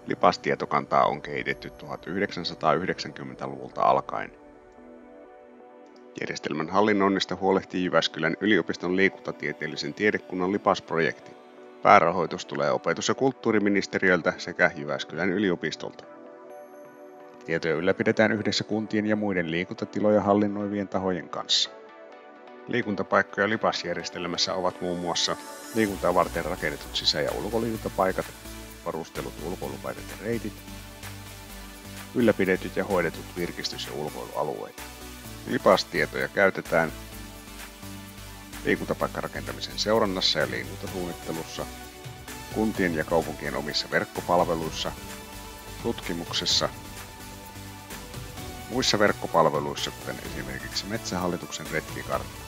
Lipas-tietokantaa on kehitetty 1990-luvulta alkaen. Järjestelmän hallinnoinnista huolehtii Jyväskylän yliopiston liikuntatieteellisen tiedekunnan Lipas-projekti. Päärahoitus tulee opetus- ja kulttuuriministeriöltä sekä Jyväskylän yliopistolta. Tietoja ylläpidetään yhdessä kuntien ja muiden liikuntatiloja hallinnoivien tahojen kanssa. Liikuntapaikkoja Lipas-järjestelmässä ovat muun muassa liikuntaa varten rakennetut sisä- ja ulkoliikuntapaikat, varustelut ulkoilupaikat ja reitit, ylläpidetyt ja hoidetut virkistys- ja ulkoilualueet. Lipas-tietoja käytetään liikuntapaikkarakentamisen seurannassa ja liikuntasuunnittelussa, kuntien ja kaupunkien omissa verkkopalveluissa, tutkimuksessa, muissa verkkopalveluissa, kuten esimerkiksi Metsähallituksen retkikartta.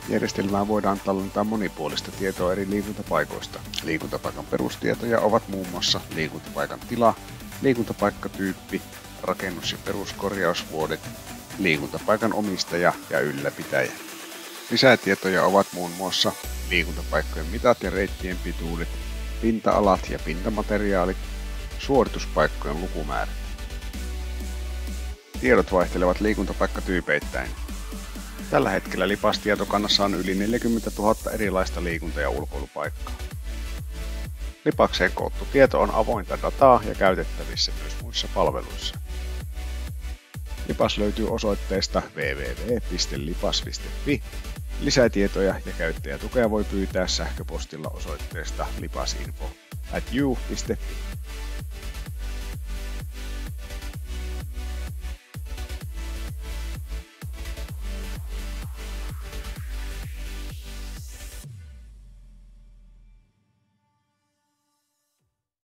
Järjestelmään voidaan tallentaa monipuolista tietoa eri liikuntapaikoista. Liikuntapaikan perustietoja ovat muun muassa liikuntapaikan tila, liikuntapaikkatyyppi, rakennus- ja peruskorjausvuodet, liikuntapaikan omistaja ja ylläpitäjä. Lisätietoja ovat muun muassa liikuntapaikkojen mitat ja reittien pituudet, pinta-alat ja pintamateriaalit, suorituspaikkojen lukumäärät. Tiedot vaihtelevat liikuntapaikkatyypeittäin. Tällä hetkellä Lipas-tietokannassa on yli 40 000 erilaista liikunta- ja ulkoilupaikkaa. Lipakseen koottu tieto on avointa dataa ja käytettävissä myös muissa palveluissa. Lipas löytyy osoitteesta www.lipas.fi. Lisätietoja ja käyttäjätukea voi pyytää sähköpostilla osoitteesta lipasinfo@you.fi.